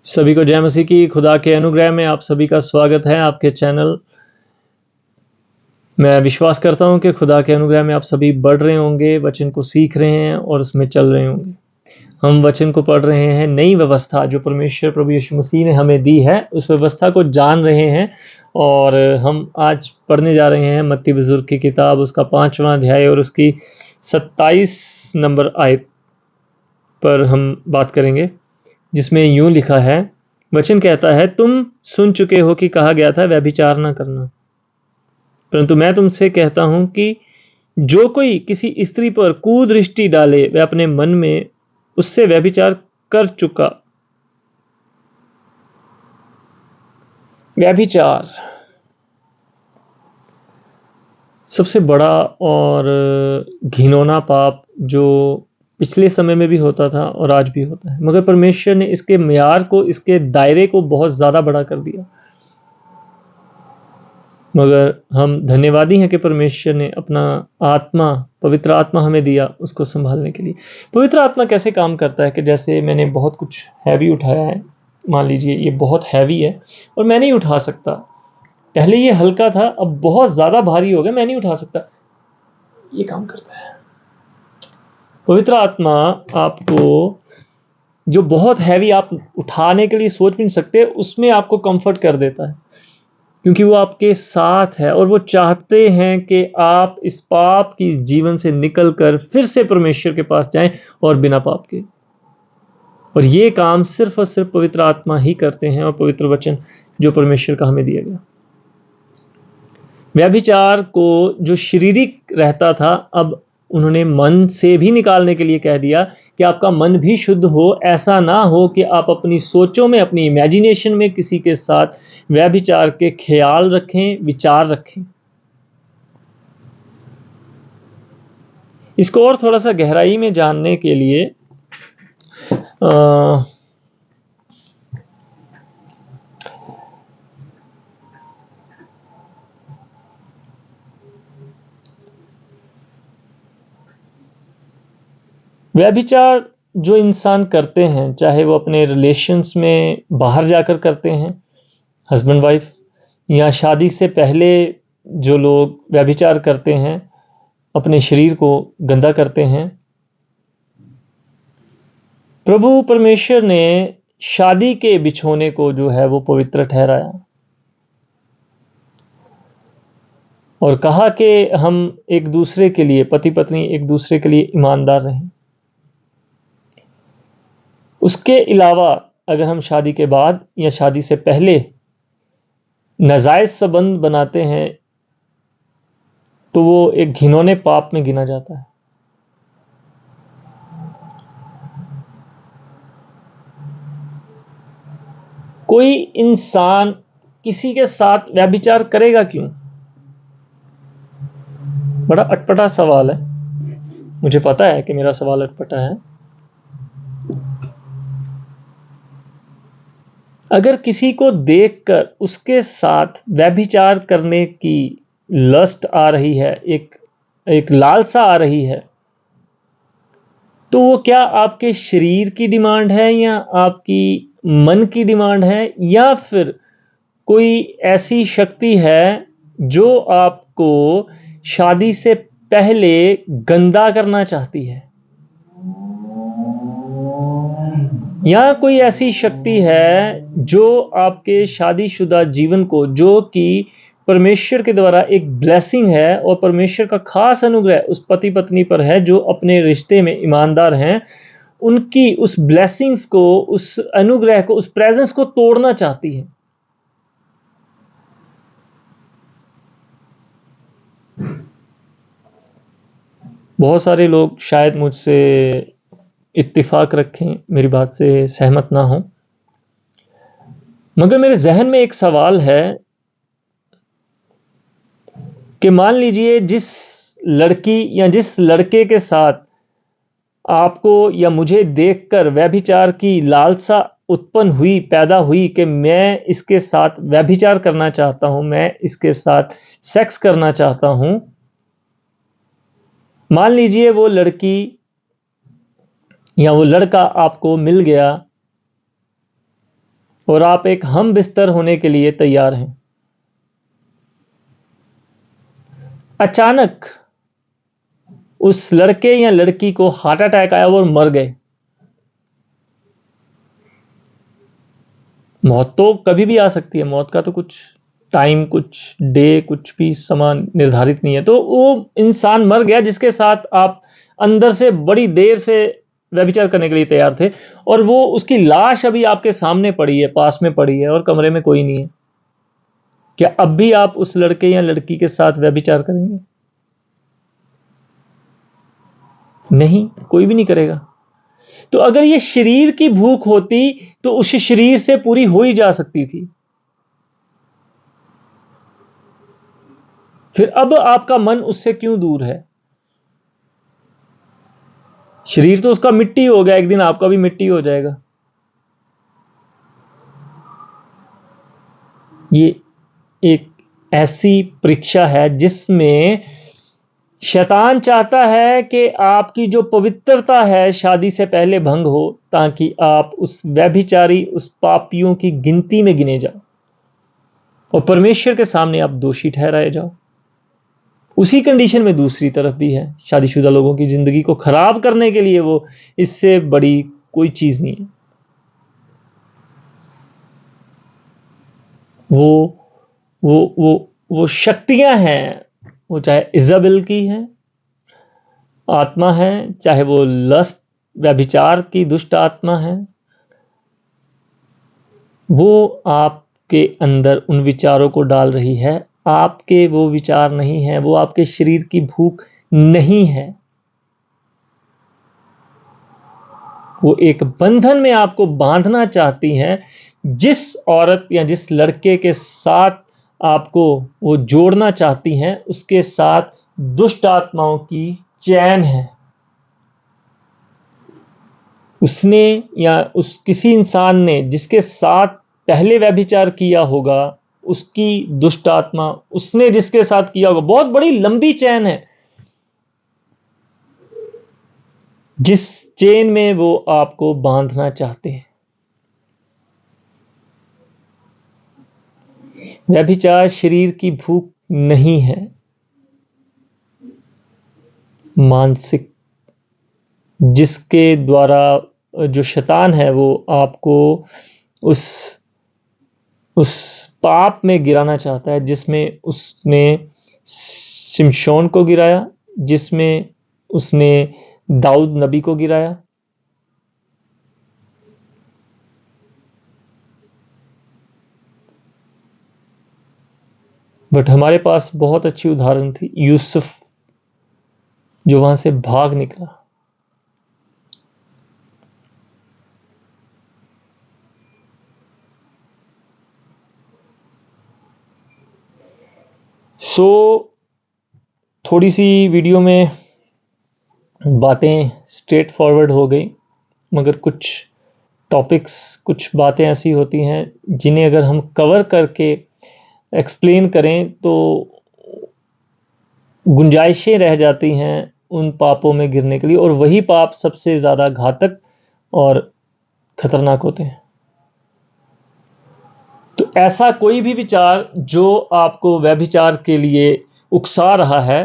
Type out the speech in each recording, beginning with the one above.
सभी को जय मसीह की। खुदा के अनुग्रह में आप सभी का स्वागत है आपके चैनल। मैं विश्वास करता हूं कि खुदा के अनुग्रह में आप सभी बढ़ रहे होंगे, वचन को सीख रहे हैं और उसमें चल रहे होंगे। हम वचन को पढ़ रहे हैं, नई व्यवस्था जो परमेश्वर प्रभु यीशु मसीह ने हमें दी है, उस व्यवस्था को जान रहे हैं। और हम आज पढ़ने जा रहे हैं मत्ती बुजुर्ग की किताब, उसका 5वां अध्याय और उसकी 27 नंबर आयत पर हम बात करेंगे, जिसमें यूं लिखा है। वचन कहता है, तुम सुन चुके हो कि कहा गया था व्यभिचार न करना, परंतु मैं तुमसे कहता हूं कि जो कोई किसी स्त्री पर कुदृष्टि डाले वह अपने मन में उससे व्यभिचार कर चुका। व्यभिचार सबसे बड़ा और घिनौना पाप जो पिछले समय में भी होता था और आज भी होता है, मगर परमेश्वर ने इसके म्यार को, इसके दायरे को बहुत ज्यादा बड़ा कर दिया। मगर हम धन्यवादी हैं कि परमेश्वर ने अपना आत्मा, पवित्र आत्मा हमें दिया उसको संभालने के लिए। पवित्र आत्मा कैसे काम करता है कि जैसे मैंने बहुत कुछ हैवी उठाया है, मान लीजिए ये बहुत हैवी है और मैं नहीं उठा सकता। पहले ये हल्का था, अब बहुत ज्यादा भारी हो गया, मैं नहीं उठा सकता। ये काम करता है पवित्र आत्मा। आपको जो बहुत हैवी आप उठाने के लिए सोच भी नहीं सकते, उसमें आपको कंफर्ट कर देता है, क्योंकि वो आपके साथ है और वो चाहते हैं कि आप इस पाप की जीवन से निकलकर फिर से परमेश्वर के पास जाएं और बिना पाप के। और ये काम सिर्फ और सिर्फ पवित्र आत्मा ही करते हैं और पवित्र वचन जो परमेश्वर का हमें दिया गया। व्यभिचार को जो शारीरिक रहता था, अब उन्होंने मन से भी निकालने के लिए कह दिया कि आपका मन भी शुद्ध हो। ऐसा ना हो कि आप अपनी सोचों में, अपनी इमेजिनेशन में किसी के साथ व्यभिचार के ख्याल रखें, विचार रखें। इसको और थोड़ा सा गहराई में जानने के लिए व्यभिचार जो इंसान करते हैं, चाहे वो अपने रिलेशंस में बाहर जाकर करते हैं, हस्बैंड वाइफ, या शादी से पहले जो लोग व्यभिचार करते हैं, अपने शरीर को गंदा करते हैं, प्रभु परमेश्वर ने शादी के बिछोने को जो है वो पवित्र ठहराया और कहा कि हम एक दूसरे के लिए, पति पत्नी एक दूसरे के लिए ईमानदार रहें। उसके अलावा अगर हम शादी के बाद या शादी से पहले नाजायज संबंध बनाते हैं तो वो एक घिनौने पाप में गिना जाता है। कोई इंसान किसी के साथ व्यभिचार करेगा क्यों? बड़ा अटपटा सवाल है। मुझे पता है कि मेरा सवाल अटपटा है। अगर किसी को देखकर उसके साथ व्यभिचार करने की लस्ट आ रही है, एक लालसा आ रही है, तो वो क्या आपके शरीर की डिमांड है या आपकी मन की डिमांड है, या फिर कोई ऐसी शक्ति है जो आपको शादी से पहले गंदा करना चाहती है, या कोई ऐसी शक्ति है जो आपके शादीशुदा जीवन को, जो कि परमेश्वर के द्वारा एक ब्लेसिंग है और परमेश्वर का खास अनुग्रह उस पति पत्नी पर है जो अपने रिश्ते में ईमानदार हैं, उनकी उस ब्लेसिंग्स को, उस अनुग्रह को, उस प्रेजेंस को तोड़ना चाहती है। बहुत सारे लोग शायद मुझसे इत्तेफाक रखें, मेरी बात से सहमत ना हो, मगर मेरे जहन में एक सवाल है कि मान लीजिए जिस लड़की या जिस लड़के के साथ आपको या मुझे देखकर व्यभिचार की लालसा उत्पन्न हुई, पैदा हुई कि मैं इसके साथ व्यभिचार करना चाहता हूं, मैं इसके साथ सेक्स करना चाहता हूं। मान लीजिए वो लड़की या वो लड़का आपको मिल गया और आप एक हम बिस्तर होने के लिए तैयार हैं। अचानक उस लड़के या लड़की को हार्ट अटैक आया और मर गए। मौत तो कभी भी आ सकती है, मौत का तो कुछ टाइम, कुछ डे, कुछ भी समान निर्धारित नहीं है। तो वो इंसान मर गया जिसके साथ आप अंदर से बड़ी देर से व्यभिचार करने के लिए तैयार थे, और वो उसकी लाश अभी आपके सामने पड़ी है, पास में पड़ी है, और कमरे में कोई नहीं है। क्या अब भी आप उस लड़के या लड़की के साथ व्यभिचार करेंगे? नहीं, कोई भी नहीं करेगा। तो अगर ये शरीर की भूख होती तो उस शरीर से पूरी हो ही जा सकती थी। फिर अब आपका मन उससे क्यों दूर है? शरीर तो उसका मिट्टी हो गया, एक दिन आपका भी मिट्टी हो जाएगा। ये एक ऐसी परीक्षा है जिसमें शैतान चाहता है कि आपकी जो पवित्रता है शादी से पहले भंग हो, ताकि आप उस व्यभिचारी, उस पापियों की गिनती में गिने जाओ और परमेश्वर के सामने आप दोषी ठहराए जाओ। उसी कंडीशन में दूसरी तरफ भी है, शादीशुदा लोगों की जिंदगी को खराब करने के लिए वो, इससे बड़ी कोई चीज नहीं है। वो वो शक्तियां हैं, वो चाहे इजाबेल की है आत्मा है, चाहे वो लस्ट व्यभिचार की दुष्ट आत्मा है, वो आपके अंदर उन विचारों को डाल रही है। आपके वो विचार नहीं है, वो आपके शरीर की भूख नहीं है। वो एक बंधन में आपको बांधना चाहती हैं। जिस औरत या जिस लड़के के साथ आपको वो जोड़ना चाहती हैं, उसके साथ दुष्ट आत्माओं की चैन है। उसने या उस किसी इंसान ने जिसके साथ पहले व्यभिचार किया होगा, उसकी दुष्ट आत्मा, उसने जिसके साथ किया होगा, बहुत बड़ी लंबी चैन है जिस चेन में वो आपको बांधना चाहते हैं। व्यभिचार शरीर की भूख नहीं है, मानसिक, जिसके द्वारा जो शैतान है वो आपको उस उस पाप में गिराना चाहता है जिसमें उसने शिमशोन को गिराया, जिसमें उसने दाऊद नबी को गिराया। बट हमारे पास बहुत अच्छी उदाहरण थी, यूसुफ, जो वहां से भाग निकला। सो थोड़ी सी वीडियो में बातें स्ट्रेट फॉरवर्ड हो गई, मगर कुछ टॉपिक्स, कुछ बातें ऐसी होती हैं जिन्हें अगर हम कवर करके एक्सप्लेन करें तो गुंजाइशें रह जाती हैं उन पापों में गिरने के लिए, और वही पाप सबसे ज़्यादा घातक और खतरनाक होते हैं। तो ऐसा कोई भी विचार जो आपको व्यभिचार के लिए उकसा रहा है,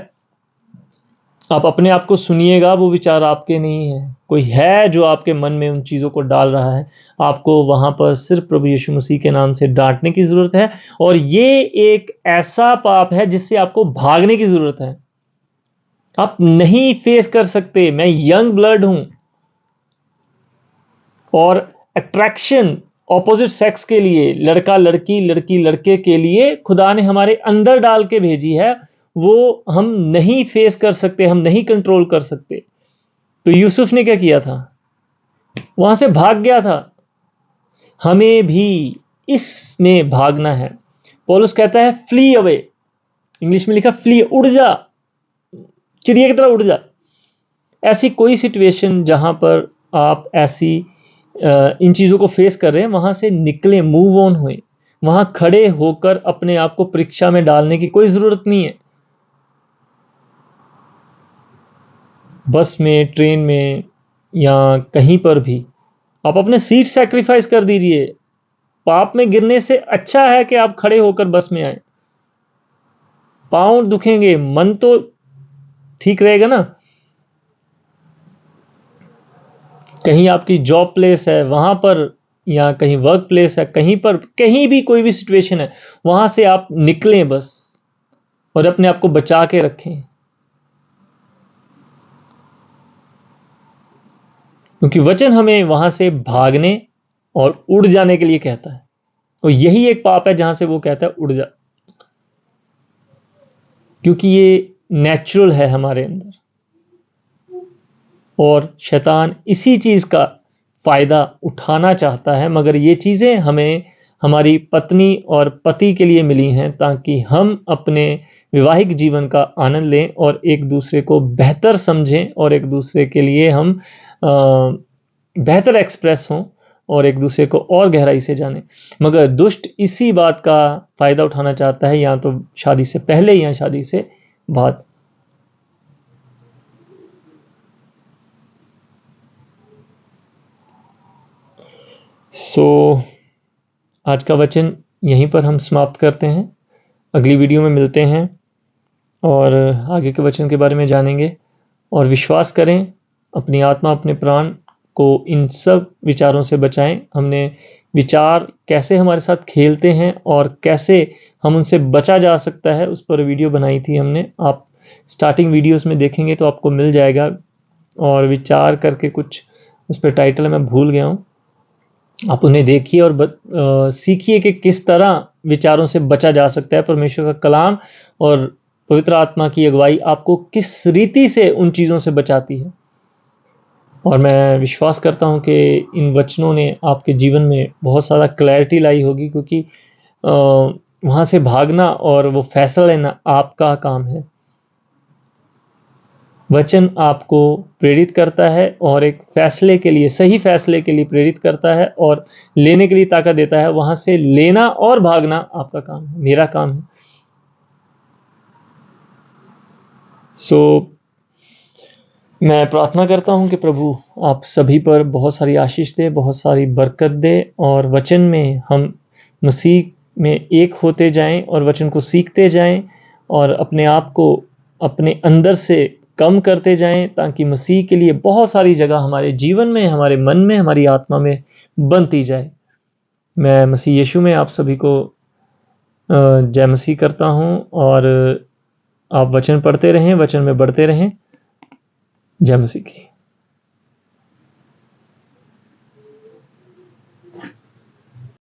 आप अपने आप को सुनिएगा, वो विचार आपके नहीं है, कोई है जो आपके मन में उन चीज़ों को डाल रहा है। आपको वहां पर सिर्फ प्रभु यीशु मसीह के नाम से डांटने की ज़रूरत है, और ये एक ऐसा पाप है जिससे आपको भागने की ज़रूरत है। आप नहीं फेस कर सकते। मैं यंग ब्लड हूं, और अट्रैक्शन ऑपोजिट सेक्स के लिए, लड़का लड़की, लड़की लड़के के लिए खुदा ने हमारे अंदर डाल के भेजी है, वो हम नहीं फेस कर सकते, हम नहीं कंट्रोल कर सकते। तो यूसुफ ने क्या किया था? वहां से भाग गया था। हमें भी इसमें भागना है। पौलुस कहता है फ्ली अवे, इंग्लिश में लिखा फ्ली, उड़ जा, चिड़िया की तरह उड़ जा। ऐसी कोई सिचुएशन जहां पर आप ऐसी इन चीजों को फेस कर रहे हैं, वहां से निकले, मूव ऑन हुए। वहां खड़े होकर अपने आप को परीक्षा में डालने की कोई जरूरत नहीं है। बस में, ट्रेन में, या कहीं पर भी आप अपने सीट सैक्रिफाइस कर दीजिए। पाप में गिरने से अच्छा है कि आप खड़े होकर बस में आए। पांव दुखेंगे, मन तो ठीक रहेगा ना। कहीं आपकी जॉब प्लेस है वहां पर, या कहीं वर्क प्लेस है, कहीं पर, कहीं भी कोई भी सिचुएशन है, वहां से आप निकलें बस, और अपने आप को बचा के रखें। क्योंकि वचन हमें वहां से भागने और उड़ जाने के लिए कहता है, और यही एक पाप है जहां से वो कहता है उड़ जा, क्योंकि ये नेचुरल है हमारे अंदर, और शैतान इसी चीज का फायदा उठाना चाहता है। मगर ये चीजें हमें हमारी पत्नी और पति के लिए मिली हैं ताकि हम अपने वैवाहिक जीवन का आनंद लें और एक दूसरे को बेहतर समझें, और एक दूसरे के लिए हम बेहतर एक्सप्रेस हों, और एक दूसरे को और गहराई से जानें। मगर दुष्ट इसी बात का फायदा उठाना चाहता है, या तो शादी से पहले या शादी से बाद। आज का वचन यहीं पर हम समाप्त करते हैं। अगली वीडियो में मिलते हैं और आगे के वचन के बारे में जानेंगे। और विश्वास करें, अपनी आत्मा अपने प्राण को इन सब विचारों से बचाएं। हमने विचार कैसे हमारे साथ खेलते हैं और कैसे हम उनसे बचा जा सकता है, उस पर वीडियो बनाई थी हमने। आप स्टार्टिंग वीडियोस में देखेंगे तो आपको मिल जाएगा। और विचार करके कुछ उस पर टाइटल मैं भूल गया हूँ, आप उन्हें देखिए और सीखिए कि किस तरह विचारों से बचा जा सकता है। परमेश्वर का कलाम और पवित्र आत्मा की अगुवाई आपको किस रीति से उन चीज़ों से बचाती है। और मैं विश्वास करता हूं कि इन वचनों ने आपके जीवन में बहुत सारा क्लैरिटी लाई होगी, क्योंकि वहाँ से भागना और वो फैसला लेना आपका काम है। वचन आपको प्रेरित करता है और एक फैसले के लिए, सही फैसले के लिए प्रेरित करता है और लेने के लिए ताकत देता है। वहां से लेना और भागना आपका काम है, मेरा काम है। मैं प्रार्थना करता हूं कि प्रभु आप सभी पर बहुत सारी आशीष दे, बहुत सारी बरकत दे, और वचन में हम मसीह में एक होते जाएं और वचन को सीखते जाएं और अपने आप को अपने अंदर से कम करते जाएं, ताकि मसीह के लिए बहुत सारी जगह हमारे जीवन में, हमारे मन में, हमारी आत्मा में बनती जाए। मैं मसीह यीशु में आप सभी को जय मसीह करता हूं, और आप वचन पढ़ते रहें, वचन में बढ़ते रहें। जय मसीह की।